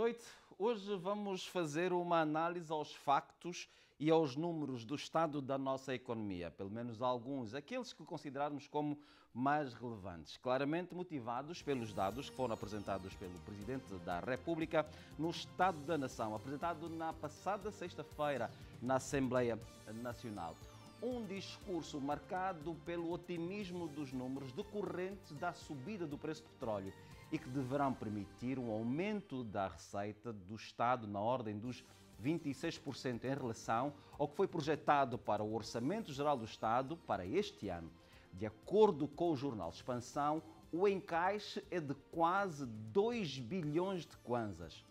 noite. Hoje vamos fazer uma análise aos factos e aos números do estado da nossa economia, pelo menos alguns, aqueles que considerarmos como mais relevantes, claramente motivados pelos dados que foram apresentados pelo Presidente da República no Estado da Nação, apresentado na passada sexta-feira na Assembleia Nacional. Um discurso marcado pelo otimismo dos números decorrentes da subida do preço do petróleo e que deverão permitir um aumento da receita do Estado na ordem dos 26% em relação ao que foi projetado para o Orçamento Geral do Estado para este ano. De acordo com o jornal Expansão, o encaixe é de quase 2 bilhões de kwanzas.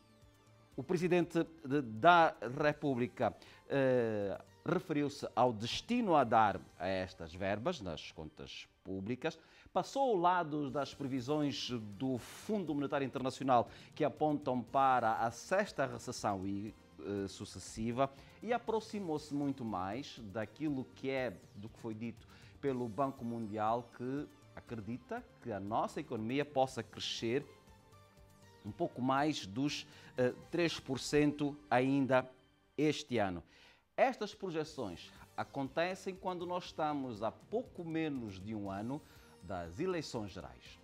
O Presidente da República referiu-se ao destino a dar a estas verbas nas contas públicas, passou ao lado das previsões do Fundo Monetário Internacional que apontam para a sexta recessão sucessiva e aproximou-se muito mais daquilo do que foi dito pelo Banco Mundial, que acredita que a nossa economia possa crescer um pouco mais dos 3% ainda este ano. Estas projeções acontecem quando nós estamos a pouco menos de um ano das eleições gerais.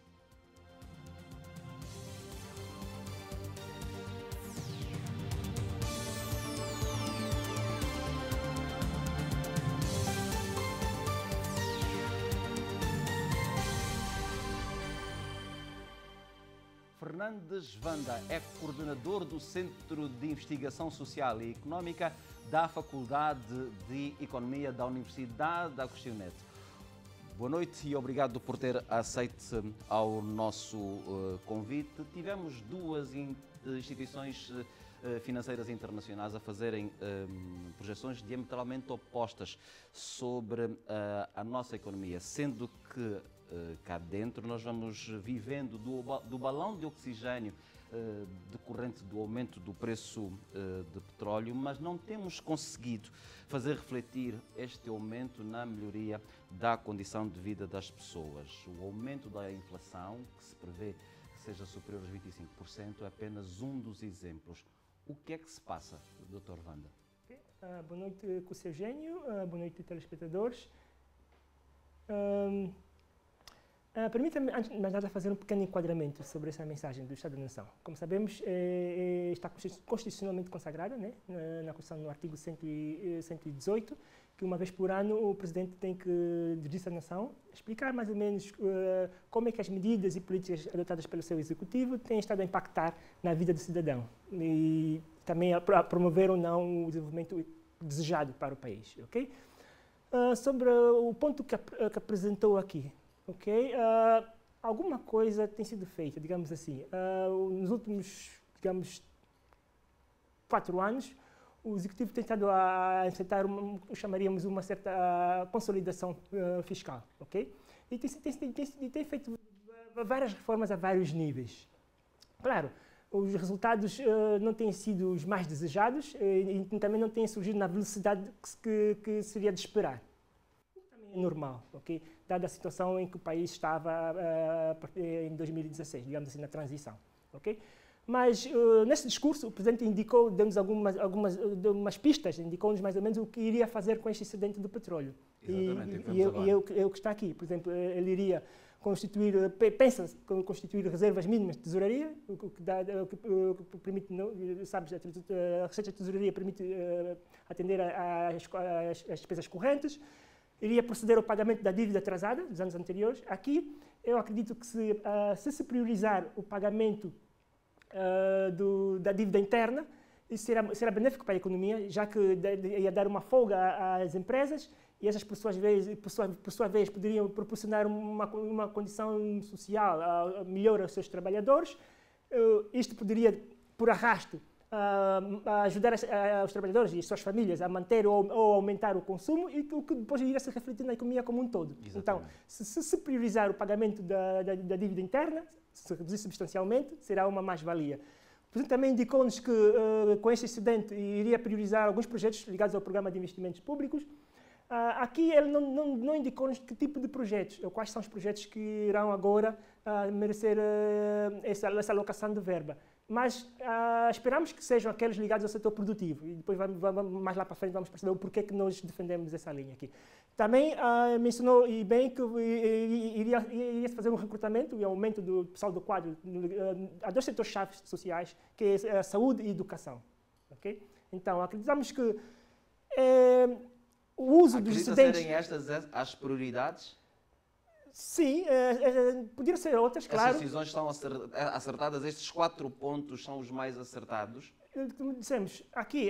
Fernandes Vanda é coordenador do Centro de Investigação Social e Económica da Faculdade de Economia da Universidade Agostinho Neto. Boa noite e obrigado por ter aceito ao nosso convite. Tivemos duas instituições financeiras internacionais a fazerem projeções diametralmente opostas sobre a nossa economia, sendo que cá dentro nós vamos vivendo do balão de oxigênio decorrente do aumento do preço de petróleo, mas não temos conseguido fazer refletir este aumento na melhoria da condição de vida das pessoas. O aumento da inflação, que se prevê que seja superior aos 25%, é apenas um dos exemplos. O que é que se passa, Dr. Vanda? Boa noite, José Eugênio. Boa noite, telespectadores. Permita-me, antes de mais nada, fazer um pequeno enquadramento sobre essa mensagem do Estado da Nação. Como sabemos, está constitucionalmente consagrada, né, na Constituição, no artigo 118, que uma vez por ano o Presidente tem que dirigir-se à Nação, explicar mais ou menos como é que as medidas e políticas adotadas pelo seu Executivo têm estado a impactar na vida do cidadão e também a promover ou não o desenvolvimento desejado para o país. Okay? Sobre o ponto que apresentou aqui, alguma coisa tem sido feita, digamos assim. Nos últimos, 4 anos, o Executivo tem estado a enfrentar, chamaríamos, uma certa consolidação fiscal, E tem feito várias reformas a vários níveis. Claro, os resultados não têm sido os mais desejados e também não têm surgido na velocidade que seria de esperar. É normal, dada a situação em que o país estava em 2016, digamos assim, na transição, Mas nesse discurso o Presidente deu-nos algumas pistas, indicou-nos mais ou menos o que iria fazer com este excedente do petróleo. Exatamente, e o que está aqui, por exemplo, ele iria pensa constituir reservas mínimas de tesouraria, o que permite, sabes, a receita de tesouraria permite atender às despesas correntes. Iria proceder ao pagamento da dívida atrasada dos anos anteriores. Aqui, eu acredito que se priorizar o pagamento da dívida interna, isso será benéfico para a economia, já que ia dar uma folga às empresas e essas, por sua vez, poderiam proporcionar uma condição social melhor aos seus trabalhadores. Isto poderia, por arrasto, ajudar os trabalhadores e as suas famílias a manter ou aumentar o consumo e o que depois iria se refletir na economia como um todo. Exatamente. Então, se priorizar o pagamento da dívida interna, se reduzir substancialmente, será uma mais-valia. O Presidente também indicou-nos que, com este excedente, iria priorizar alguns projetos ligados ao Programa de Investimentos Públicos. Aqui ele não indicou-nos que tipo de projetos, ou quais são os projetos que irão agora merecer essa alocação de verba. mas esperamos que sejam aqueles ligados ao setor produtivo. E depois, mais lá para frente, vamos perceber o porquê que nós defendemos essa linha aqui. Também mencionou e bem que iria fazer um recrutamento e aumento do pessoal do quadro a dois setores-chave sociais, que é a saúde e a educação. Okay? Então, acreditamos que o uso dos excedentes... serem estas as prioridades? Sim, poderiam ser outras, claro. Essas decisões estão acertadas, estes 4 pontos são os mais acertados? Como dissemos, aqui,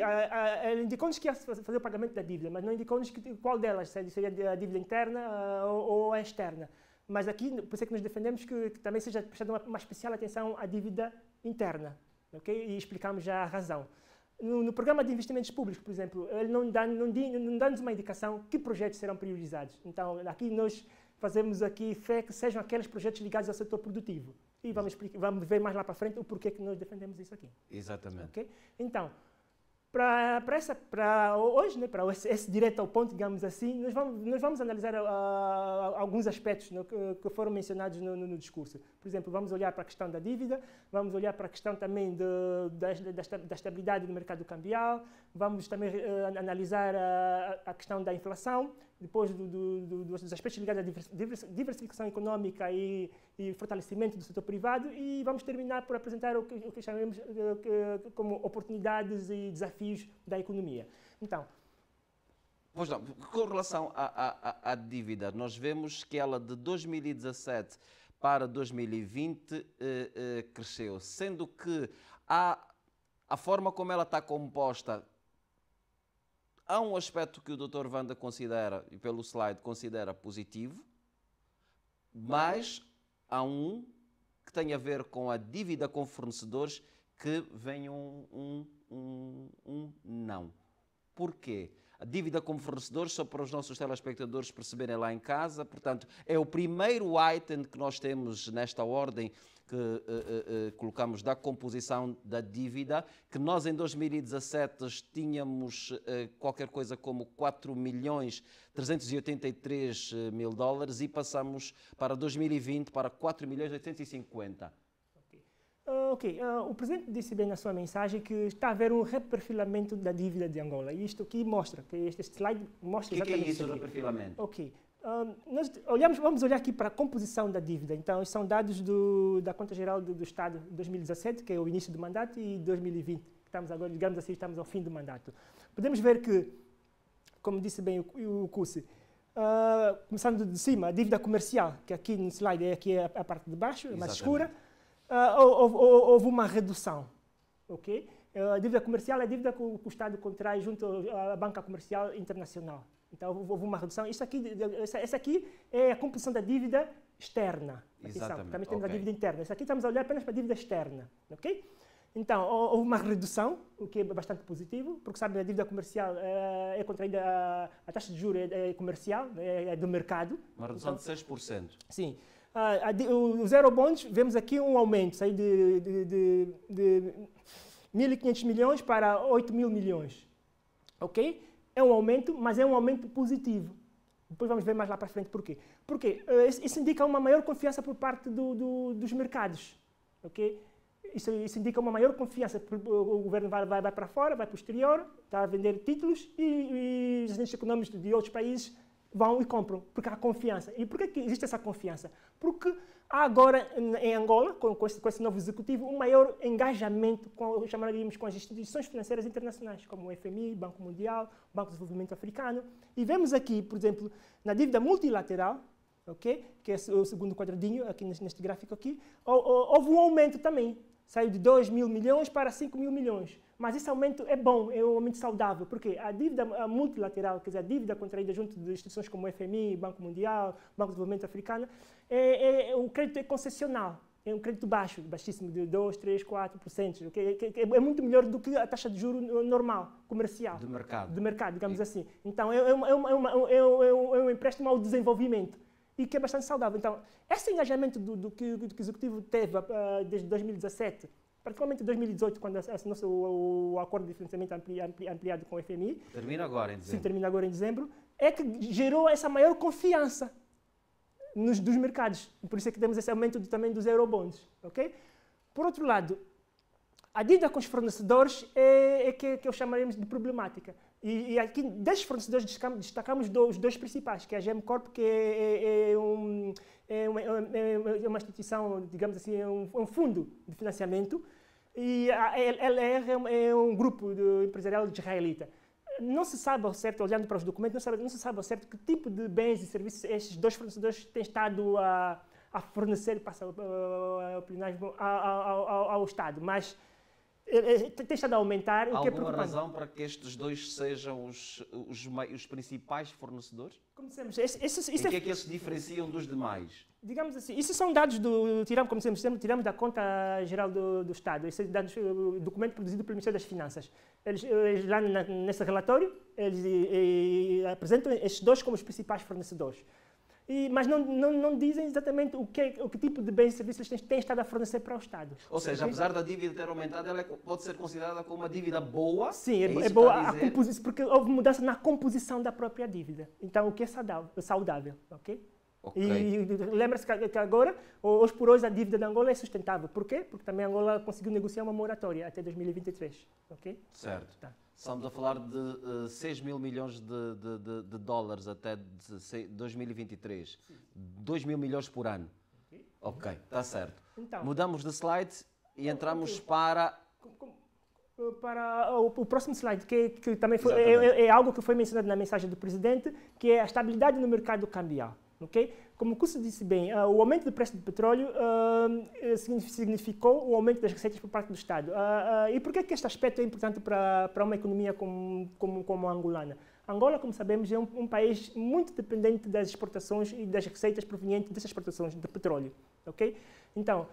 indicou-nos que ia fazer o pagamento da dívida, mas não indicou-nos qual delas, seria a dívida interna ou a externa. Mas aqui, por isso é que nós defendemos que também seja prestada uma especial atenção à dívida interna, okay? E explicamos já a razão. No programa de investimentos públicos, por exemplo, ele não dá-nos uma indicação que projetos serão priorizados. Então, aqui nós fazemos aqui fé que sejam aqueles projetos ligados ao setor produtivo. E vamos ver mais lá para frente o porquê que nós defendemos isso aqui. Exatamente. Okay? Então, para hoje, né, para esse direto ao ponto, digamos assim, nós vamos analisar alguns aspectos que foram mencionados no discurso. Por exemplo, vamos olhar para a questão da dívida, vamos olhar para a questão também da estabilidade do mercado cambial, vamos também analisar a questão da inflação, depois dos aspectos ligados à diversificação econômica e fortalecimento do setor privado, e vamos terminar por apresentar o que chamamos como oportunidades e desafios da economia. Então, pois não, com relação à dívida, nós vemos que ela de 2017 para 2020 cresceu, sendo que a forma como ela está composta, há um aspecto que o Dr. Wanda considera, e pelo slide considera positivo, mas há um que tem a ver com a dívida com fornecedores que vem um não. Porquê? A dívida com fornecedores, só para os nossos telespectadores perceberem lá em casa, portanto, é o primeiro item que nós temos nesta ordem que colocamos da composição da dívida, que nós em 2017 tínhamos qualquer coisa como 4.383.000 dólares e passamos para 2020 para 4.850.000. O Presidente disse bem na sua mensagem que está a haver um reperfilamento da dívida de Angola. E isto aqui mostra, que este slide mostra exatamente isso. O que é isso, reperfilamento? Ok. Vamos olhar aqui para a composição da dívida. Então, são dados da Conta Geral do Estado de 2017, que é o início do mandato, e 2020, que estamos agora, digamos assim, estamos ao fim do mandato. Podemos ver que, como disse bem o Cussi, começando de cima, a dívida comercial, que aqui no slide é a parte de baixo, é mais escura, houve uma redução. Okay? A dívida comercial é a dívida que o Estado contrai junto à Banca Comercial Internacional. Então, houve uma redução. Essa aqui é a composição da dívida externa. Exatamente. Também temos a dívida interna. Essa aqui estamos a olhar apenas para a dívida externa. Okay? Então, houve uma redução, o que é bastante positivo, porque, sabe, a dívida comercial é contraída, a taxa de juros é comercial, é do mercado. Uma redução de 6%. Sim. Os Eurobonds, vemos aqui um aumento, saiu de 1.500 milhões para 8.000 milhões. Ok? É um aumento, mas é um aumento positivo. Depois vamos ver mais lá para frente por quê. Porque isso indica uma maior confiança por parte dos mercados. Okay? Isso indica uma maior confiança. O governo vai para fora, vai para o exterior, está a vender títulos e os agentes econômicos de outros países vão e compram, porque há confiança. E por que existe essa confiança? Porque há agora em Angola, com esse novo executivo, um maior engajamento com as instituições financeiras internacionais, como o FMI, Banco Mundial, Banco de Desenvolvimento Africano. E vemos aqui, por exemplo, na dívida multilateral, okay, que é o segundo quadradinho aqui neste gráfico aqui, houve um aumento também. Saiu de 2.000 milhões para 5.000 milhões. Mas esse aumento é bom, é um aumento saudável, porque a dívida multilateral, quer dizer, a dívida contraída junto de instituições como o FMI, Banco Mundial, Banco de Desenvolvimento Africano, o crédito é concessional, é um crédito baixo, baixíssimo, de 2, 3, 4%, okay? É muito melhor do que a taxa de juros normal, comercial. Do mercado. Do mercado, digamos assim. Então, é um empréstimo ao desenvolvimento. E que é bastante saudável. Então, esse engajamento do que o Executivo teve desde 2017, particularmente em 2018, quando assinou o acordo de financiamento ampliado com o FMI. Termina agora em dezembro. Sim, termina agora em dezembro. É que gerou essa maior confiança dos mercados. Por isso é que temos esse aumento também dos eurobonds. Okay? Por outro lado, A dívida com os fornecedores é que eu chamaríamos de problemática. E aqui, desses fornecedores, destacamos os dois principais, que é a GEMCorp, que é uma instituição, digamos assim, é um fundo de financiamento, e a LR é um grupo empresarial israelita. Não se sabe ao certo, olhando para os documentos, não se sabe ao certo que tipo de bens e serviços esses dois fornecedores têm estado a fornecer ao Estado, mas tem estado a aumentar. Há alguma razão para que estes dois sejam os principais fornecedores? Como dissemos, em que é que eles se diferenciam dos demais? Digamos assim, isso são dados tiramos da conta geral do Estado. Esse é documento produzido pelo Ministério das Finanças. Eles lá nesse relatório, eles apresentam estes dois como os principais fornecedores. Mas não dizem exatamente o que tipo de bens e serviços eles têm estado a fornecer para o Estado. Ou seja, apesar da dívida ter aumentado, ela pode ser considerada como uma dívida boa? Sim, é boa, porque houve mudança na composição da própria dívida. Então, o que é saudável, ok? E lembra-se que agora, hoje por hoje, a dívida de Angola é sustentável. Por quê? Porque também Angola conseguiu negociar uma moratória até 2023, ok? Certo. Tá. Estamos a falar de 6 mil milhões de dólares até 2023. Sim. 2 mil milhões por ano. Ok, está certo. Então, mudamos de slide e entramos para o próximo slide, que também é algo que foi mencionado na mensagem do presidente, que é a estabilidade no mercado cambial. Okay? Como o Cusso disse bem, o aumento do preço do petróleo significou o aumento das receitas por parte do Estado. E por que este aspecto é importante para uma economia como a angolana? Angola, como sabemos, é um país muito dependente das exportações e das receitas provenientes dessas exportações de petróleo. Okay? Então,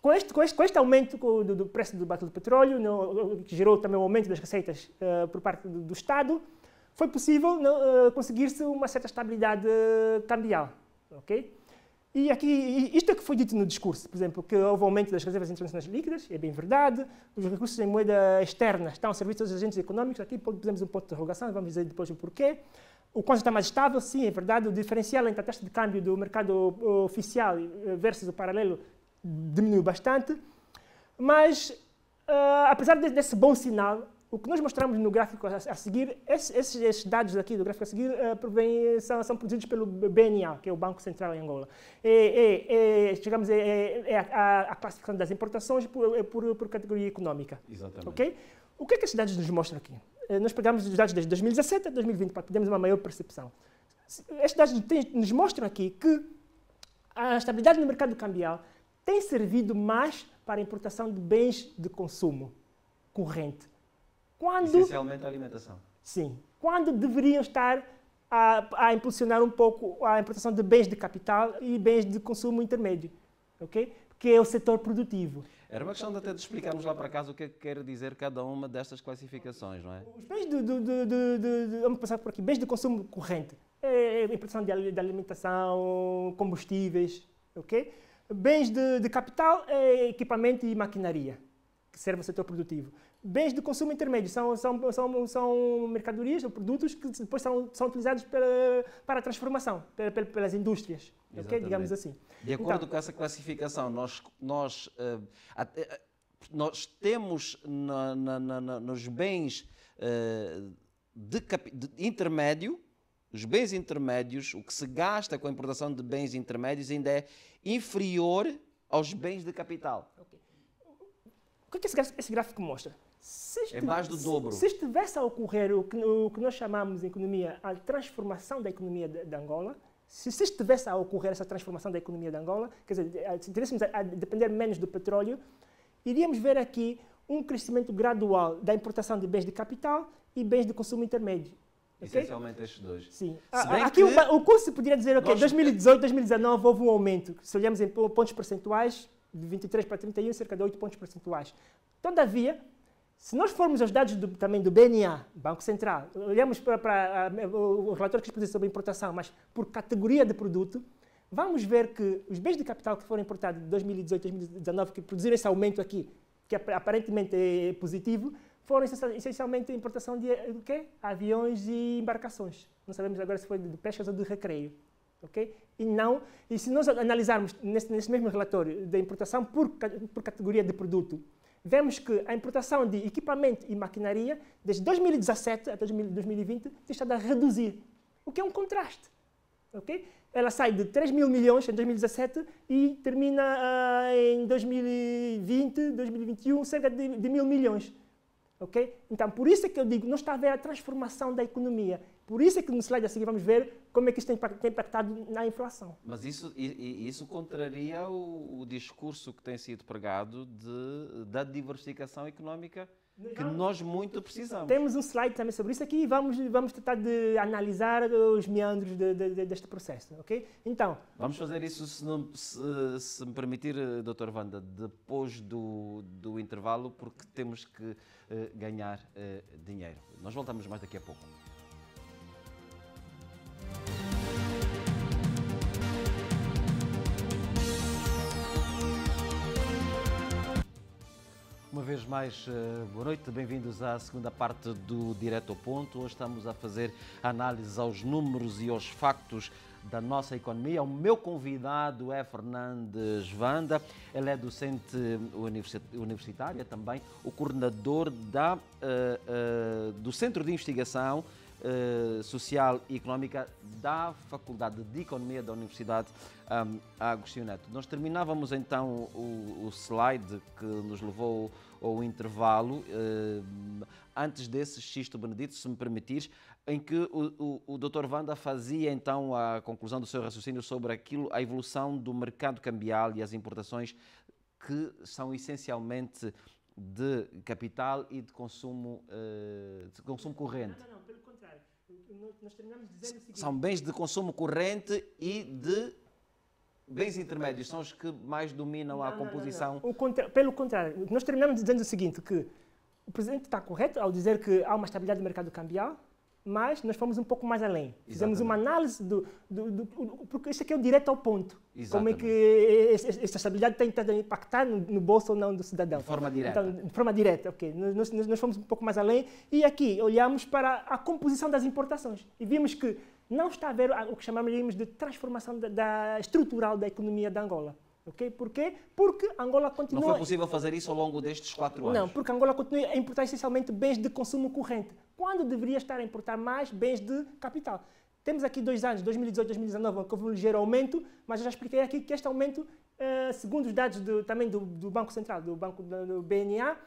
com este aumento do preço do barril de petróleo, que gerou também o aumento das receitas por parte do Estado, foi possível conseguir-se uma certa estabilidade cambial, ok? E aqui, isto é que foi dito no discurso, por exemplo, que houve aumento das reservas internacionais líquidas, é bem verdade, os recursos em moeda externa estão a serviço dos agentes econômicos, aqui pusemos um ponto de interrogação, vamos dizer depois o porquê. O quanto está mais estável, sim, é verdade, o diferencial entre a taxa de câmbio do mercado oficial versus o paralelo diminuiu bastante, mas, apesar desse bom sinal, o que nós mostramos no gráfico a seguir, esses dados aqui do gráfico a seguir são produzidos pelo BNA, que é o Banco Central em Angola. Digamos, a classificação das importações por categoria econômica. Exatamente. Okay? O que é que esses dados nos mostram aqui? Nós pegamos os dados desde 2017 a 2020 para termos uma maior percepção. Estes dados nos mostram aqui que a estabilidade no mercado cambial tem servido mais para a importação de bens de consumo corrente. Essencialmente a alimentação. Sim. Quando deveriam estar a impulsionar um pouco a importação de bens de capital e bens de consumo intermédio, ok? Que é o setor produtivo. Era uma questão de até de explicarmos lá para casa o que é que quer dizer cada uma destas classificações, não é? Os bens vamos passar por aqui, bens de consumo corrente, importação de alimentação, combustíveis, ok? Bens de capital, equipamento e maquinaria, que serve ao setor produtivo. Bens de consumo intermédio são mercadorias ou produtos que depois são utilizados para a transformação, pelas indústrias, okay? Digamos assim. De acordo com essa classificação, nós temos nos bens de intermédio, os bens intermédios, o que se gasta com a importação de bens intermédios ainda é inferior aos bens de capital. Okay. O que é que esse gráfico mostra? É mais do dobro. Se estivesse a ocorrer o que nós chamamos em economia a transformação da economia de Angola, se estivesse a ocorrer essa transformação da economia de Angola, quer dizer, se estivéssemos a depender menos do petróleo, iríamos ver aqui um crescimento gradual da importação de bens de capital e bens de consumo intermédio. Okay? Essencialmente estes dois. Sim. Aqui o curso poderia dizer, ok, 2018, 2019 houve um aumento. Se olhamos em pontos percentuais, de 23 para 31, cerca de 8 pontos percentuais. Todavia, se nós formos aos dados também do BNA, Banco Central, olhamos para o relatório que expôs sobre importação, mas por categoria de produto, vamos ver que os bens de capital que foram importados de 2018 a 2019, que produziram esse aumento aqui, que aparentemente é positivo, foram essencialmente importação de aviões e embarcações. Não sabemos agora se foi de pescas ou de recreio. Okay? E se nós analisarmos nesse mesmo relatório da importação por categoria de produto, vemos que a importação de equipamento e maquinaria, desde 2017 até 2020, tem estado a reduzir, o que é um contraste. Okay? Ela sai de 3 mil milhões em 2017 e termina em 2020, 2021, cerca de 1.000 milhões. Okay? Então, por isso é que eu digo, não está a ver a transformação da economia. Por isso é que no slide a seguir vamos ver como é que isto tem impactado na inflação. Mas isso contraria o discurso que tem sido pregado da diversificação económica que nós muito precisamos. Temos um slide também sobre isso aqui e vamos tratar de analisar os meandros deste processo. Okay? Então, vamos fazer isso, se me permitir, Dr. Wanda, depois do intervalo, porque temos que ganhar dinheiro. Nós voltamos mais daqui a pouco. Uma vez mais, boa noite, bem-vindos à segunda parte do Direto ao Ponto. Hoje estamos a fazer análise aos números e aos factos da nossa economia. O meu convidado é Fernandes Wanda, ele é docente universitário, também o coordenador do Centro de Investigação Social e Económica da Faculdade de Economia da Universidade Agostinho Neto. Nós terminávamos então o slide que nos levou ao intervalo, antes desse, Xisto Benedito, se me permitires, em que o Dr. Wanda fazia então a conclusão do seu raciocínio sobre a evolução do mercado cambial e as importações que são essencialmente de capital e de consumo corrente. Não, pelo contrário. Nós terminamos dizendo o seguinte. São bens de consumo corrente e de bens intermédios, são os que mais dominam a composição. Pelo contrário, nós terminamos dizendo o seguinte, que o Presidente está correto ao dizer que há uma estabilidade do mercado cambial, mas nós fomos um pouco mais além. Exatamente. Fizemos uma análise porque isso aqui é o direto ao ponto. Exatamente. Como é que essa estabilidade tem a impactar no bolso ou não do cidadão. De forma direta. Então, de forma direta, ok. Nós fomos um pouco mais além e aqui olhamos para a composição das importações e vimos que não está a haver o que chamaríamos de transformação estrutural da economia da Angola. Okay? Por quê? Porque Angola continua... Não foi possível fazer isso ao longo destes 4 anos? Não, porque Angola continua a importar essencialmente bens de consumo corrente, quando deveria estar a importar mais bens de capital. Temos aqui 2 anos, 2018 e 2019, que houve um ligeiro aumento, mas eu já expliquei aqui que este aumento, segundo os dados também do Banco Central, do Banco do BNA,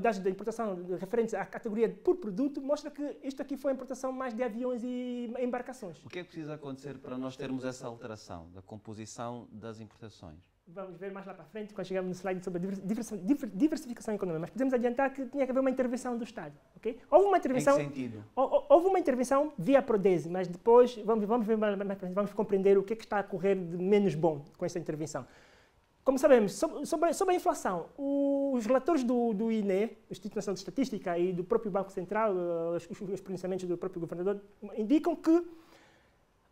dados da importação referentes à categoria por produto, mostra que isto aqui foi a importação mais de aviões e embarcações. O que é que precisa acontecer para nós termos essa alteração da composição das importações? Vamos ver mais lá para frente, quando chegarmos no slide sobre a diversificação econômica, mas podemos adiantar que tinha que haver uma intervenção do Estado. Okay? Houve uma intervenção, em que sentido? Houve uma intervenção via Prodese, mas depois vamos ver mais para frente, vamos compreender o que é que está a correr de menos bom com essa intervenção. Como sabemos, sobre a inflação, os relatores do INE, do Instituto Nacional de Estatística, e do próprio Banco Central, os pronunciamentos do próprio governador, indicam que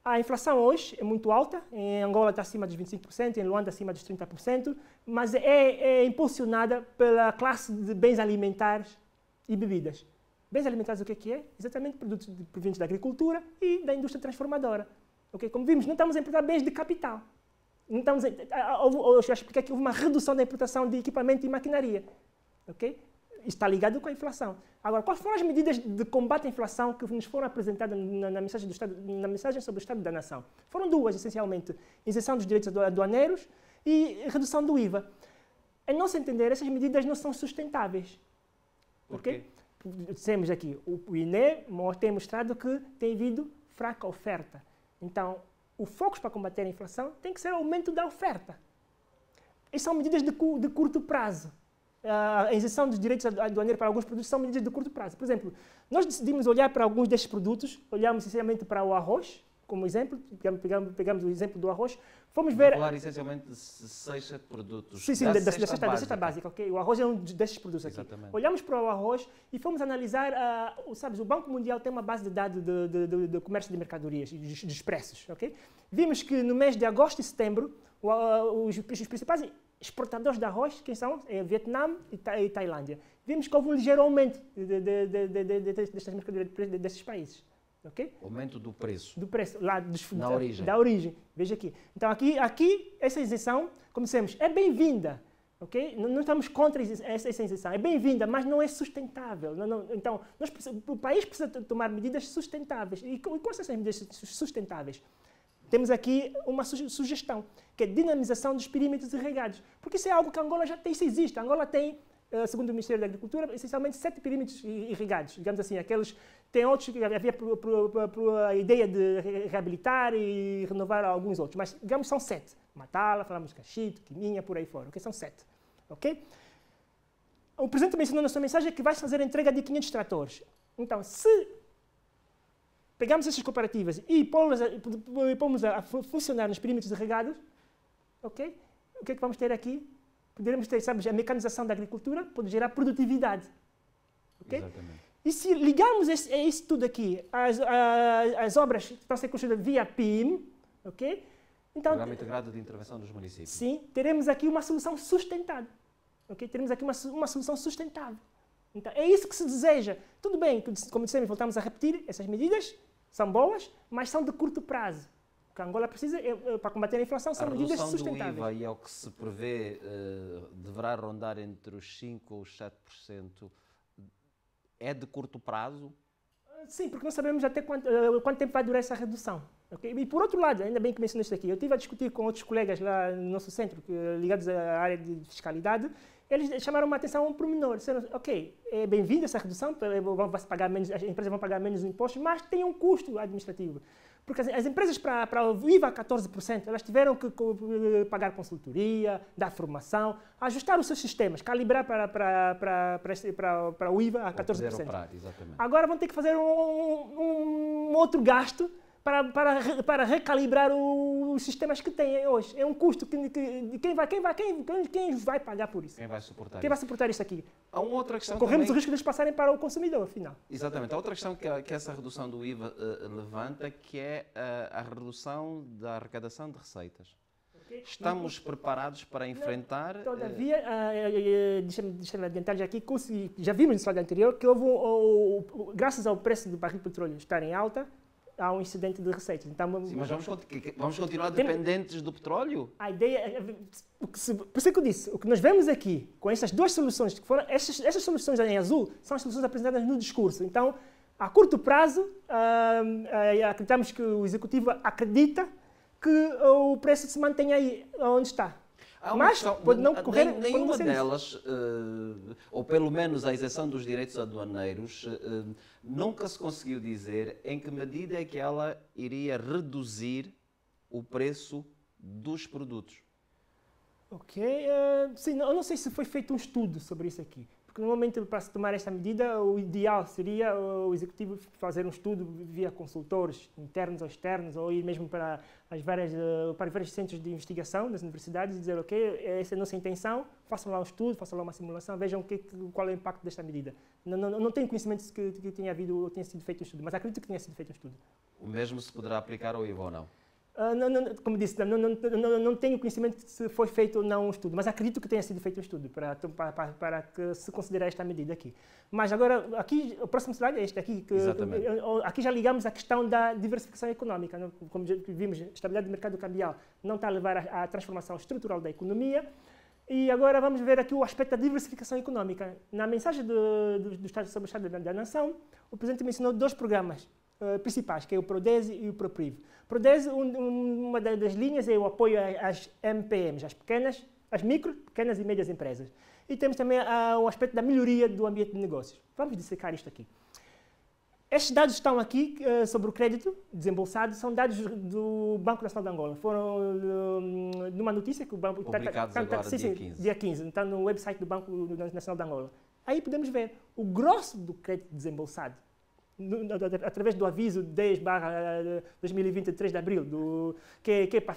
a inflação hoje é muito alta, em Angola está acima dos 25%, em Luanda acima dos 30%, mas é impulsionada pela classe de bens alimentares e bebidas. Bens alimentares o que é? Exatamente produtos provenientes da agricultura e da indústria transformadora. Okay? Como vimos, não estamos a importar bens de capital. Então, eu já expliquei que houve uma redução da importação de equipamento e maquinaria. Okay? Está ligado com a inflação. Agora, quais foram as medidas de combate à inflação que nos foram apresentadas na mensagem sobre o Estado da Nação? Foram 2, essencialmente. Isenção dos direitos aduaneiros e redução do IVA. Em nosso entender, essas medidas não são sustentáveis. Por quê? Dissemos aqui, o INE tem mostrado que tem havido fraca oferta. Então, o foco para combater a inflação tem que ser o aumento da oferta. Essas são medidas de curto prazo. A isenção dos direitos aduaneiros para alguns produtos são medidas de curto prazo. Por exemplo, nós decidimos olhar para alguns destes produtos, olhamos essencialmente para o arroz, como exemplo, pegamos o exemplo do arroz, fomos ver... falar essencialmente de 6 produtos. Sim, da cesta básica. Okay? O arroz é um destes produtos aqui. Exatamente. Olhamos para o arroz e fomos analisar, o Banco Mundial tem uma base de dados de comércio de mercadorias, dos preços. Okay? Vimos que no mês de agosto e setembro, os principais exportadores de arroz, quem são? É Vietnã e Tailândia. Vimos que houve um ligeiro aumento destas mercadorias desses países. Okay? Aumento do preço. Do preço, lá origem. Da origem. Veja aqui. Então, aqui essa isenção, como dissemos, é bem-vinda. Okay? Não estamos contra essa isenção. É bem-vinda, mas não é sustentável. Então, o país precisa tomar medidas sustentáveis. E quais são essas medidas sustentáveis? Temos aqui uma sugestão, que é a dinamização dos perímetros irrigados. Porque isso é algo que a Angola já tem, isso existe. A Angola tem, segundo o Ministério da Agricultura, essencialmente 7 perímetros irrigados. Digamos assim, tem outros que havia a ideia de reabilitar e renovar alguns outros, mas digamos são 7. Matala, falamos de Cachito, Quiminha, por aí fora, okay? São 7. Okay? O Presidente mencionou na sua mensagem que vai fazer a entrega de 500 tratores. Então, se pegamos essas cooperativas e pomos a funcionar nos perímetros irrigados, okay? O que é que vamos ter aqui? Poderemos ter, sabes, a mecanização da agricultura pode gerar produtividade. Okay? Exatamente. E se ligarmos isso tudo aqui, as obras que estão a ser construídas via PIM, ok? Então, Programa Integrado de Intervenção dos Municípios. Sim, teremos aqui uma solução sustentável. Okay? Teremos aqui uma solução sustentável. Então, é isso que se deseja. Tudo bem, como dissemos, voltamos a repetir, essas medidas são boas, mas são de curto prazo. O que a Angola precisa para combater a inflação são medidas sustentáveis. A redução do IVA, e ao que se prevê, deverá rondar entre os 5% ou os 7%. É de curto prazo? Sim, porque não sabemos até quanto tempo vai durar essa redução. Okay? E por outro lado, ainda bem que mencionei isso aqui, eu estive a discutir com outros colegas lá no nosso centro, ligados à área de fiscalidade, eles chamaram uma atenção a um pormenor, disseram, ok, é bem-vinda essa redução, as empresas vão pagar menos impostos, mas tem um custo administrativo. Porque as empresas, para o IVA a 14%, elas tiveram que pagar consultoria, dar formação, ajustar os seus sistemas, calibrar para o IVA a 14%. Operar, exatamente. Agora vão ter que fazer um outro gasto para recalibrar os sistemas que têm hoje. É um custo que quem vai pagar por isso? Quem vai suportar Quem vai suportar isso aqui? Há uma outra questão Corremos também... o risco de eles passarem para o consumidor, afinal. Exatamente. Há outra questão que essa redução do IVA levanta, que é a redução da arrecadação de receitas. Okay. Estamos preparados para enfrentar... Todavia, deixa-me adiantar já aqui, já vimos no slide anterior que houve, graças ao preço do barril de petróleo estar em alta, há um incidente de receitas. Então, sim, mas vamos continuar dependentes do petróleo? A ideia, por isso é que eu disse, o que nós vemos aqui, com estas duas soluções, que foram, essas soluções em azul, são as soluções apresentadas no discurso. Então, a curto prazo, acreditamos que o Executivo acredita que o preço se mantenha aí onde está. Mas pode não correr... Nenhuma delas, ou pelo menos a exceção dos direitos aduaneiros, nunca se conseguiu dizer em que medida é que ela iria reduzir o preço dos produtos. Ok. Sim, eu não sei se foi feito um estudo sobre isso aqui. Porque normalmente para se tomar esta medida, o ideal seria o Executivo fazer um estudo via consultores internos ou externos, ou ir mesmo para vários centros de investigação das universidades e dizer, ok, essa é a nossa intenção, façam lá um estudo, façam lá uma simulação, vejam qual é o impacto desta medida. Não tenho conhecimento que tenha sido feito um estudo, mas acredito que tenha sido feito um estudo. O mesmo se poderá aplicar ao IVA ou não? Como disse, não tenho conhecimento se foi feito ou não um estudo, mas acredito que tenha sido feito um estudo para que se considerar esta medida aqui. Mas agora, aqui, o próximo slide é este aqui. Aqui já ligamos a questão da diversificação económica. Não? Como já vimos, a estabilidade do mercado cambial não está a levar à transformação estrutural da economia. E agora vamos ver aqui o aspecto da diversificação económica. Na mensagem do Estado sobre o Estado da Nação, o Presidente mencionou 2 programas principais, que é o PRODESE e o PROPRIV. PRODESE, uma das linhas é o apoio às MPMs, às micro, pequenas e médias empresas. E temos também o aspecto da melhoria do ambiente de negócios. Vamos dissecar isto aqui. Estes dados estão aqui sobre o crédito desembolsado, são dados do Banco Nacional de Angola. Foram numa notícia que o Banco... Publicados agora, dia 15. Dia 15, está no website do Banco Nacional de Angola. Aí podemos ver o grosso do crédito desembolsado, através do aviso 10/2023 de abril, que é para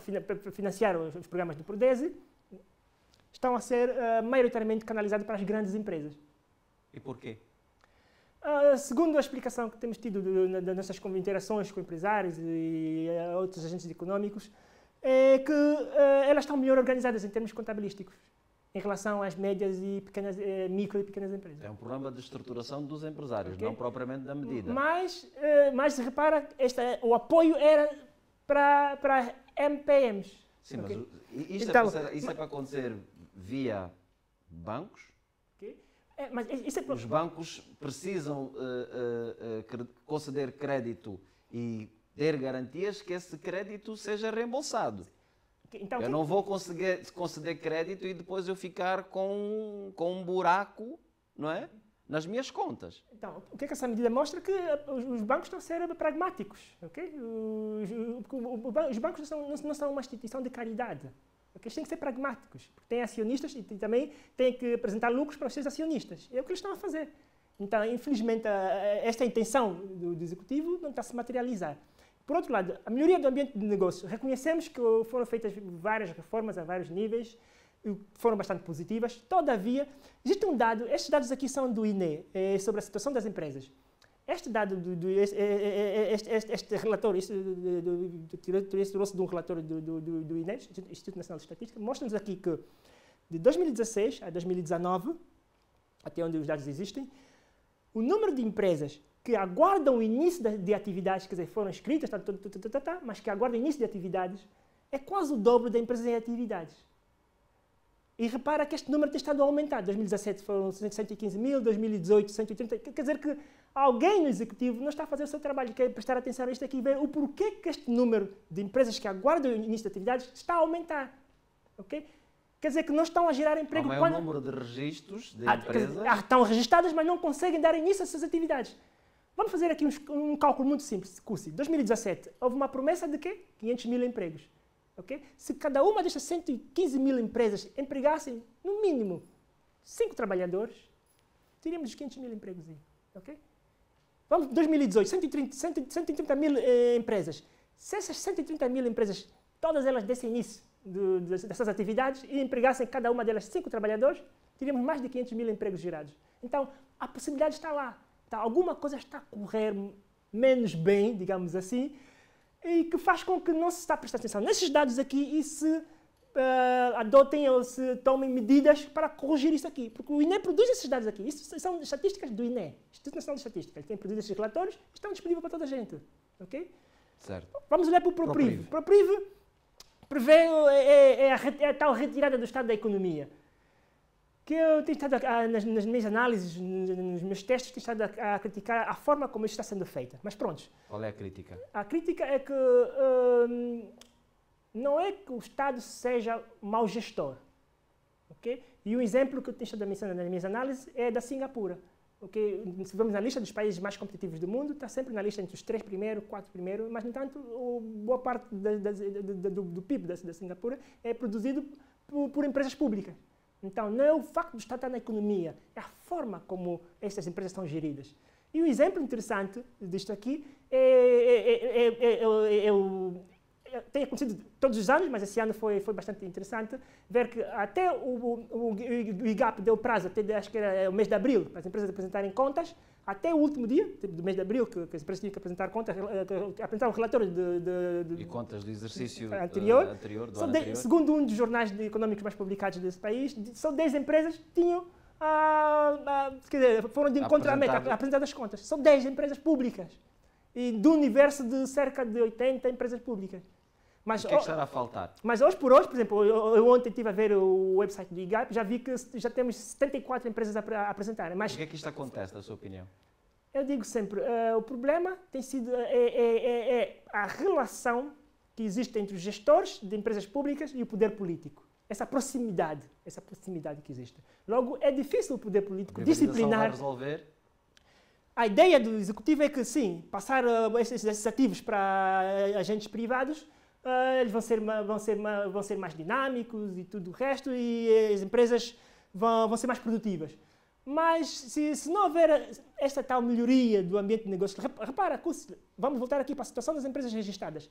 financiar os programas do PRODESE, estão a ser maioritariamente canalizados para as grandes empresas. E porquê? Segundo a explicação que temos tido das nossas interações com empresários e outros agentes económicos, é que elas estão melhor organizadas em termos contabilísticos em relação às médias e micro e pequenas empresas. É um problema de estruturação dos empresários, okay, não propriamente da medida. Mas repara, o apoio era para MPMs. Sim, okay, mas isso é para acontecer via Bancos? Okay? Mas isso é... Os bancos precisam conceder crédito e ter garantias que esse crédito seja reembolsado. Então, eu não vou conseguir conceder crédito e depois eu ficar com um buraco, não é, nas minhas contas. Então, o que essa medida mostra? Que os bancos estão a ser pragmáticos. Okay? Os bancos não são uma instituição de caridade. Okay? Eles têm que ser pragmáticos, porque têm acionistas e também têm que apresentar lucros para os seus acionistas. É o que eles estão a fazer. Então, infelizmente, esta intenção do Executivo não está a se materializar. Por outro lado, a melhoria do ambiente de negócio. Reconhecemos que foram feitas várias reformas a vários níveis, foram bastante positivas. Todavia, existe um dado, estes dados aqui são do INE, sobre a situação das empresas. Este dado, este relatório, trouxe de um relatório do INE, Instituto Nacional de Estatística, mostra-nos aqui que de 2016 a 2019, até onde os dados existem, o número de empresas que aguardam o início de atividades, quer dizer, foram inscritas, mas que aguardam o início de atividades, é quase o dobro da empresa em atividades. E repara que este número tem estado a aumentar. 2017 foram 115 mil, 2018 130. Quer dizer que alguém no Executivo não está a fazer o seu trabalho, quer prestar atenção a isto aqui e ver o porquê que este número de empresas que aguardam o início de atividades está a aumentar. Okay? Quer dizer que não estão a gerar emprego. Há maior número de registros de empresas. Estão registradas, mas não conseguem dar início a essas atividades. Vamos fazer aqui um cálculo muito simples. Em 2017, houve uma promessa de quê? 500 mil empregos. Okay? Se cada uma destas 115 mil empresas empregassem, no mínimo, 5 trabalhadores, teríamos os 500 mil empregos aí. Okay? Vamos, 2018, 130 mil empresas. Se essas 130 mil empresas, todas elas dessem início dessas atividades e empregassem cada uma delas 5 trabalhadores, teríamos mais de 500 mil empregos gerados. Então, a possibilidade está lá. Tá, alguma coisa está a correr menos bem, digamos assim, e que faz com que não se está a prestar atenção nesses dados aqui e se adotem ou se tomem medidas para corrigir isso aqui. Porque o INE produz esses dados aqui. Isso são estatísticas do INE, Instituto Nacional de Estatística. Ele tem produzido esses relatórios e estão disponíveis para toda a gente. Okay? Certo. Vamos olhar para o ProPriv. O ProPriv prevê a tal retirada do estado da economia. Que eu tenho estado, nas minhas análises, nos meus testes, tenho estado a criticar a forma como isto está sendo feita. Mas pronto. Qual é a crítica? A crítica é que não é que o Estado seja mau gestor. Okay? E um exemplo que eu tenho estado a mencionar nas minhas análises é da Singapura. Okay? Se vamos na lista dos países mais competitivos do mundo, está sempre na lista entre os 3 primeiros, 4 primeiros, mas, no entanto, boa parte do PIB da Singapura é produzido por empresas públicas. Então, não é o facto de estar na economia, é a forma como essas empresas são geridas. E um exemplo interessante disto aqui tem acontecido todos os anos, mas esse ano foi bastante interessante, ver que até o IGAP deu prazo, até acho que era o mês de abril, para as empresas apresentarem contas, até o último dia do mês de abril, que as empresas tinham que apresentar contas, apresentar um relatório e contas do exercício anterior. Do ano anterior. Segundo um dos jornais económicos mais publicados desse país, só 10 empresas tinham, quer dizer, foram de encontro à meta, apresentadas as contas. São 10 empresas públicas, e do universo de cerca de 80 empresas públicas. Mas o que é que estará a faltar? Mas hoje por hoje, por exemplo, eu ontem estive a ver o website do IGAP, já vi que já temos 74 empresas a apresentar. Mas o que é que isto acontece, na sua opinião? Eu digo sempre, o problema tem sido a relação que existe entre os gestores de empresas públicas e o poder político. Essa proximidade que existe. Logo, é difícil o poder político disciplinar. Vai resolver? A ideia do executivo é que, sim, passar esses ativos para agentes privados, eles vão ser mais dinâmicos e tudo o resto, e as empresas vão ser mais produtivas. Mas se não houver esta tal melhoria do ambiente de negócio, repara, vamos voltar aqui para a situação das empresas registradas.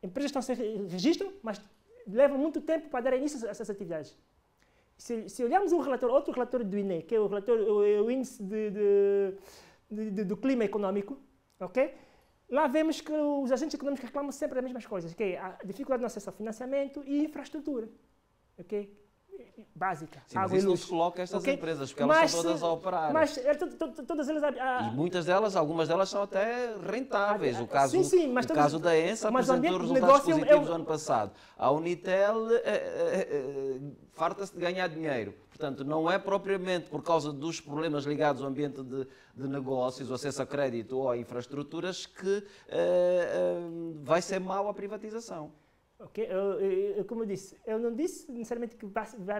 Empresas registram, mas levam muito tempo para dar início a essas atividades. Se olharmos outro relatório do INE, que é o índice do clima econômico, okay? Lá vemos que os agentes econômicos reclamam sempre das mesmas coisas, que é a dificuldade no acesso ao financiamento e infraestrutura. Okay? básica, Sim, água mas isso e não luz. se coloca a estas Ok? empresas, porque elas são todas a operar. Mas todas elas... E muitas delas, algumas delas são até rentáveis. O caso, sim, mas o caso da ENSA mas o apresentou ambiente de resultados negócio positivos no ano passado. A Unitel farta-se de ganhar dinheiro. Portanto, não é propriamente por causa dos problemas ligados ao ambiente de negócios, o acesso a crédito ou a infraestruturas, que vai ser mau a privatização. Ok, como eu disse, eu não disse necessariamente que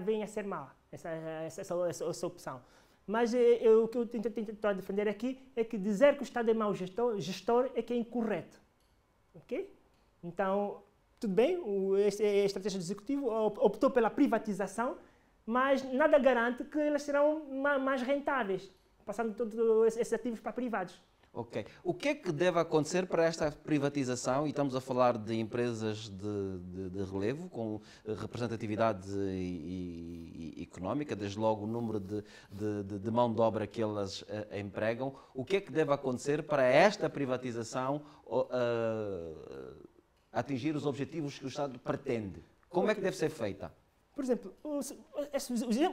venha a ser má essa opção. Mas o que eu tento defender aqui é que dizer que o Estado é mau gestor é que é incorreto. Ok? Então, tudo bem, a estratégia do Executivo optou pela privatização, mas nada garante que elas serão mais rentáveis, passando todos esses ativos para privados. Ok. O que é que deve acontecer para esta privatização? E estamos a falar de empresas de relevo, com representatividade económica, desde logo o número de mão de obra que elas empregam. O que é que deve acontecer para esta privatização atingir os objetivos que o Estado pretende? Como é que deve ser feita? Por exemplo, o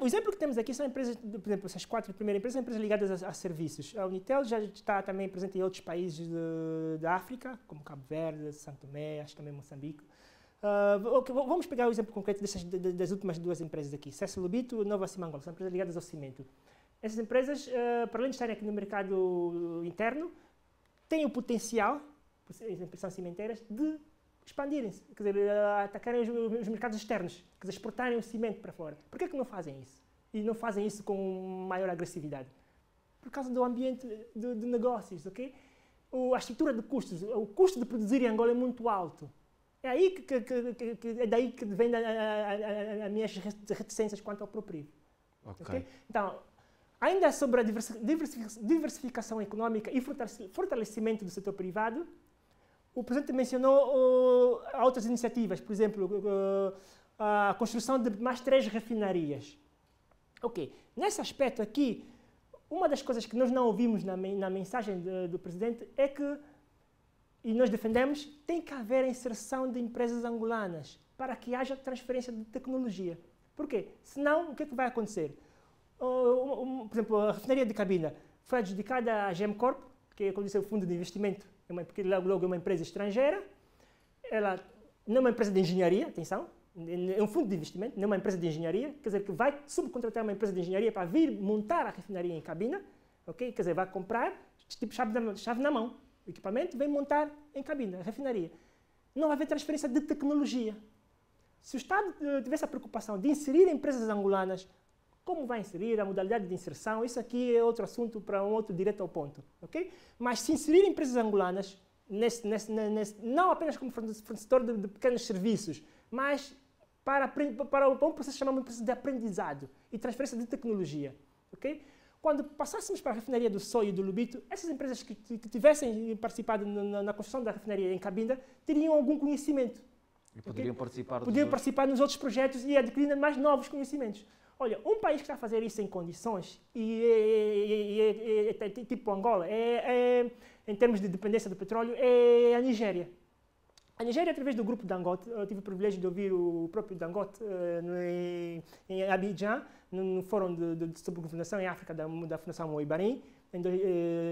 exemplo que temos aqui são empresas, por exemplo, essas 4 primeiras empresas são empresas ligadas a serviços. A Unitel já está também presente em outros países da África, como Cabo Verde, Santo Tomé, acho que também Moçambique. Vamos pegar o exemplo concreto das últimas 2 empresas aqui, César Lubito e Nova Simangola, são empresas ligadas ao cimento. Essas empresas, para além de estarem aqui no mercado interno, têm o potencial, são cimenteiras, de expandirem-se, quer dizer, atacarem os mercados externos, quer dizer, exportarem o cimento para fora. Por que não fazem isso? E não fazem isso com maior agressividade? Por causa do ambiente de negócios, ok? A estrutura de custos, o custo de produzir em Angola é muito alto. É aí é daí que vem as minhas reticências quanto ao ProPriv. Okay? Então, ainda sobre a diversificação econômica e fortalecimento do setor privado, o Presidente mencionou outras iniciativas, por exemplo, a construção de mais 3 refinarias. Ok, nesse aspecto aqui, uma das coisas que nós não ouvimos na mensagem do Presidente é que, e nós defendemos, tem que haver a inserção de empresas angolanas para que haja transferência de tecnologia. Por quê? Senão, o que é que vai acontecer? Por exemplo, a refinaria de Cabinda foi adjudicada à Gemcorp, que é, como disse, o fundo de investimento, porque logo é uma empresa estrangeira, ela não é uma empresa de engenharia, atenção, é um fundo de investimento, não é uma empresa de engenharia, quer dizer, que vai subcontratar uma empresa de engenharia para vir montar a refinaria em Cabinda, ok? Quer dizer, vai comprar, tipo chave na mão, o equipamento, vem montar em Cabinda, a refinaria. Não vai haver transferência de tecnologia. Se o Estado tivesse a preocupação de inserir empresas angolanas, como vai inserir, a modalidade de inserção, isso aqui é outro assunto para um outro direto ao ponto, ok? Mas se inserir empresas angolanas, não apenas como fornecedor de pequenos serviços, mas para um processo chamado de aprendizado e transferência de tecnologia, ok? Quando passássemos para a refinaria do Soio e do Lubito, essas empresas que tivessem participado na construção da refinaria em Cabinda teriam algum conhecimento. E poderiam participar nos outros projetos e adquirir mais novos conhecimentos. Olha, um país que está a fazer isso em condições, tipo Angola, em termos de dependência do petróleo, é a Nigéria. A Nigéria, através do grupo Dangote, eu tive o privilégio de ouvir o próprio Dangote em Abidjan, no Fórum sobre Governação em África da Fundação Moibarim, em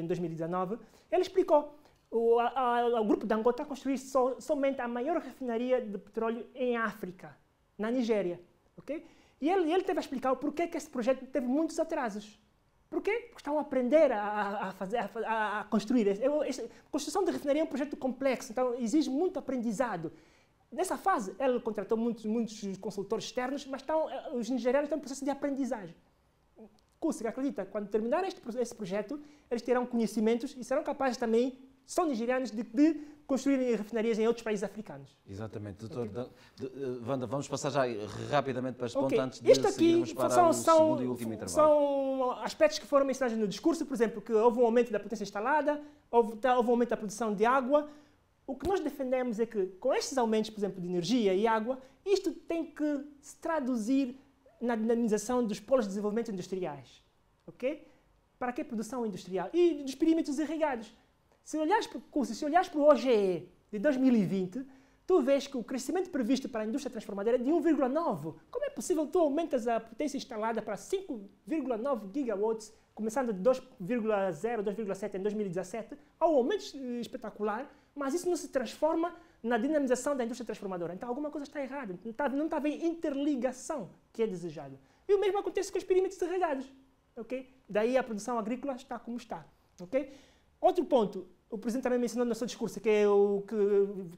2019. Ele explicou o grupo Dangote está a construir somente a maior refinaria de petróleo em África, na Nigéria. Okay? E ele teve a explicar o porquê que esse projeto teve muitos atrasos. Por quê? Porque estão a aprender a construir. A construção de refinaria é um projeto complexo, então exige muito aprendizado. Nessa fase, ele contratou muitos consultores externos, mas os nigerianos estão em processo de aprendizagem. Kusi acredita, quando terminar esse projeto, eles terão conhecimentos e serão capazes também, são nigerianos, de construírem refinarias em outros países africanos. Exatamente. Doutor Wanda, vamos passar já rapidamente para este ponto antes de Isto aqui seguirmos para o segundo e último intervalo. São aspectos que foram mencionados no discurso, por exemplo, que houve um aumento da potência instalada, houve um aumento da produção de água. O que nós defendemos é que, com estes aumentos, por exemplo, de energia e água, isto tem que se traduzir na dinamização dos polos de desenvolvimento industriais. Ok? Para que produção industrial? E dos perímetros irrigados. Se olhares para o OGE de 2020, tu vês que o crescimento previsto para a indústria transformadora é de 1,9. Como é possível tu aumentas a potência instalada para 5,9 gigawatts, começando de 2,0, 2,7 em 2017, há um aumento espetacular, mas isso não se transforma na dinamização da indústria transformadora. Então alguma coisa está errada, não está bem interligação que é desejada. E o mesmo acontece com os perímetros irrigados. Okay? Daí a produção agrícola está como está. Okay? Outro ponto, o Presidente também mencionou no seu discurso, que é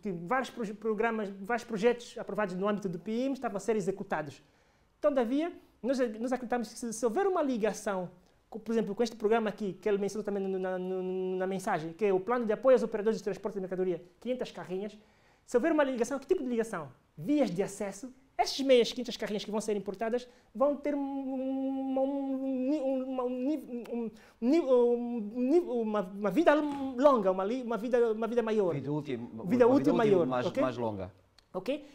que vários programas, vários projetos aprovados no âmbito do PIM estavam a ser executados. Todavia, nós acreditamos que se houver uma ligação, por exemplo, com este programa aqui, que ele mencionou também na mensagem, que é o Plano de Apoio aos Operadores de Transporte de Mercadoria, 500 carrinhas, se houver uma ligação, que tipo de ligação? Vias de acesso. Essas meias 500 carrinhas que vão ser importadas vão ter uma vida longa, uma vida maior. Vida útil maior. Mais longa. Okay?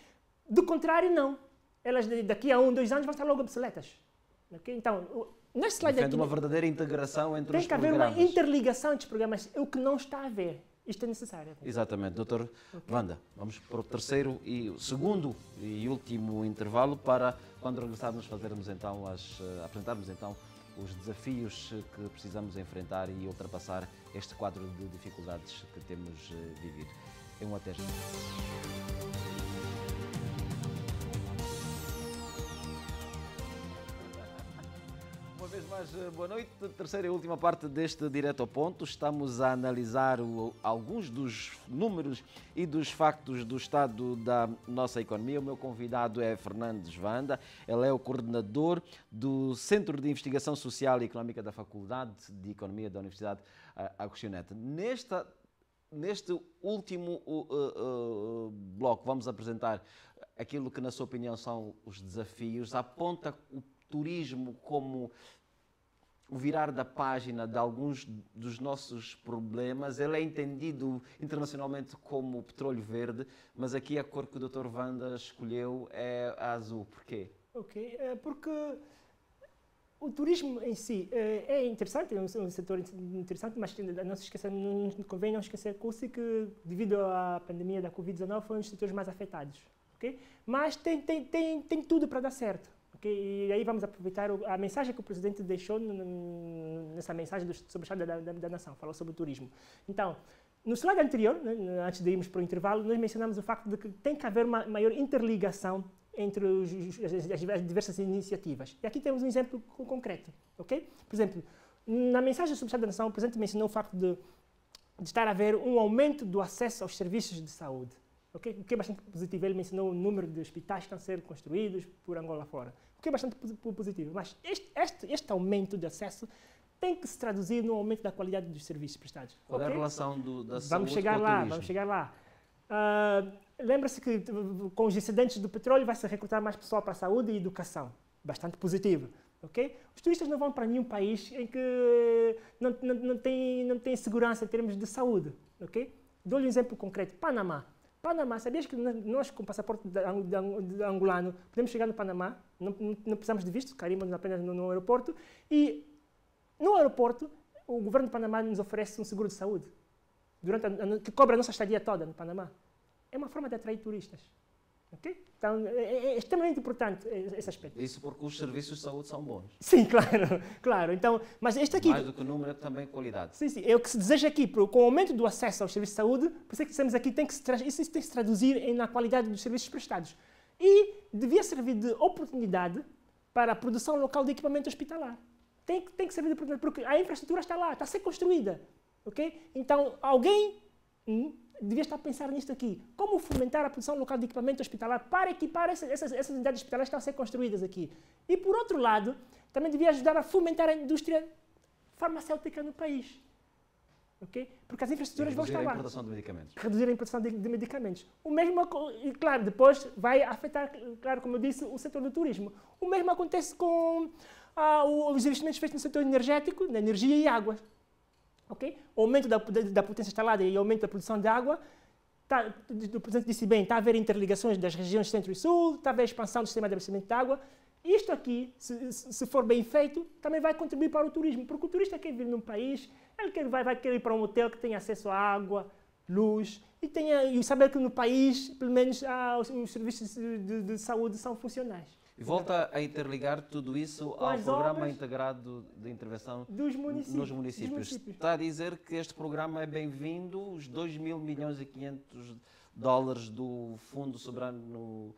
Do contrário, não. Elas daqui a 1, 2 anos vão estar logo obsoletas. Okay? Então, neste slide aqui, uma verdadeira integração entre os programas. Tem que haver uma interligação entre os programas, o que não está a haver. Isto é necessário. Exatamente, doutor Wanda. Vamos para o terceiro e segundo e último intervalo para, quando regressarmos, apresentarmos então os desafios que precisamos enfrentar e ultrapassar este quadro de dificuldades que temos vivido. É um até já. Uma vez mais, boa noite. Terceira e última parte deste Direto ao Ponto. Estamos a analisar alguns dos números e dos factos do estado da nossa economia. O meu convidado é Fernandes Wanda. Ele é o coordenador do Centro de Investigação Social e Económica da Faculdade de Economia da Universidade Agostinho Neto. Neste último bloco, vamos apresentar aquilo que, na sua opinião, são os desafios. Aponta o turismo como o virar da página de alguns dos nossos problemas. Ele é entendido internacionalmente como o petróleo verde, mas aqui a cor que o Dr. Wanda escolheu é a azul. Porquê? Ok, porque o turismo em si é interessante, é um setor interessante, mas não convém não esquecer que devido à pandemia da Covid-19 foi um dos setores mais afetados. Okay? Mas tem tudo para dar certo. Okay? E aí vamos aproveitar a mensagem que o Presidente deixou nessa mensagem sobre o Estado da Nação, falou sobre o turismo. Então, no slide anterior, antes de irmos para o intervalo, nós mencionamos o facto de que tem que haver uma maior interligação entre as diversas iniciativas. E aqui temos um exemplo concreto. Okay? Por exemplo, na mensagem sobre o Estado da Nação, o Presidente mencionou o facto de estar a haver um aumento do acesso aos serviços de saúde. Okay? O que é bastante positivo. Ele mencionou o número de hospitais que estão a ser construídos por Angola fora. O que é bastante positivo. Mas este aumento de acesso tem que se traduzir no aumento da qualidade dos serviços prestados. Qual é a relação da saúde com o turismo? Vamos chegar lá. Lembra-se que com os excedentes do petróleo vai-se recrutar mais pessoal para a saúde e educação. Bastante positivo. Okay? Os turistas não vão para nenhum país em que não tem segurança em termos de saúde. Okay? Dou-lhe um exemplo concreto. Panamá, sabias que nós com passaporte de angolano podemos chegar no Panamá, não precisamos de visto, carimbamos apenas no aeroporto, e no aeroporto o governo do Panamá nos oferece um seguro de saúde, que cobre a nossa estadia toda no Panamá. É uma forma de atrair turistas. Okay? Então, é extremamente importante esse aspecto. Isso porque os serviços de saúde são bons. Sim, claro. Então, mas este aqui... Mais do que o número, também qualidade. Sim. É o que se deseja aqui, com o aumento do acesso aos serviços de saúde, por isso é que dissemos aqui, isso tem que se traduzir na qualidade dos serviços prestados. E devia servir de oportunidade para a produção local de equipamento hospitalar. Tem que servir de oportunidade, porque a infraestrutura está lá, está a ser construída. Okay? Então, alguém devia estar a pensar nisto aqui. Como fomentar a produção local de equipamento hospitalar para equipar essas unidades hospitalares que estão a ser construídas aqui. E, por outro lado, também devia ajudar a fomentar a indústria farmacêutica no país. Okay? Porque as infraestruturas vão estar lá. Reduzir a importação de medicamentos. Reduzir a importação de medicamentos. O mesmo, e claro, depois vai afetar, claro, como eu disse, o setor do turismo. O mesmo acontece com os investimentos feitos no setor energético, na energia e água. Okay? O aumento da potência instalada e o aumento da produção de água, o Presidente disse bem, está a haver interligações das regiões centro e sul, está a haver expansão do sistema de abastecimento de água. Isto aqui, se for bem feito, também vai contribuir para o turismo, porque o turista quer vir num país, ele vai querer ir para um hotel que tenha acesso à água luz, e saber que no país, pelo menos, os serviços de saúde são funcionais. E volta a interligar tudo isso ao Programa Integrado de Intervenção nos municípios. Está a dizer que este programa é bem-vindo, os 2.500 milhões do Fundo Soberano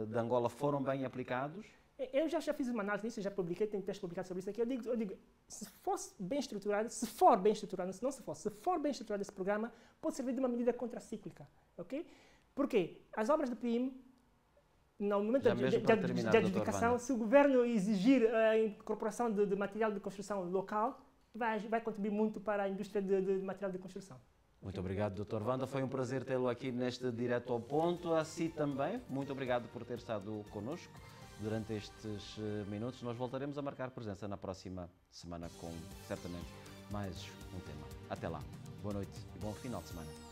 de Angola foram bem aplicados? Eu já fiz uma análise disso, já publiquei, tenho texto publicado sobre isso aqui. Eu digo, se fosse bem estruturado, se for bem estruturado esse programa, pode servir de uma medida contracíclica, ok? Porque as obras do PIM, no momento de adjudicação, se o governo exigir a incorporação de material de construção local, vai contribuir muito para a indústria de material de construção. Muito obrigado, Dr. Wanda. Foi um prazer tê-lo aqui neste Direto ao Ponto. A si também. Muito obrigado por ter estado connosco durante estes minutos. Nós voltaremos a marcar presença na próxima semana com, certamente, mais um tema. Até lá. Boa noite e bom final de semana.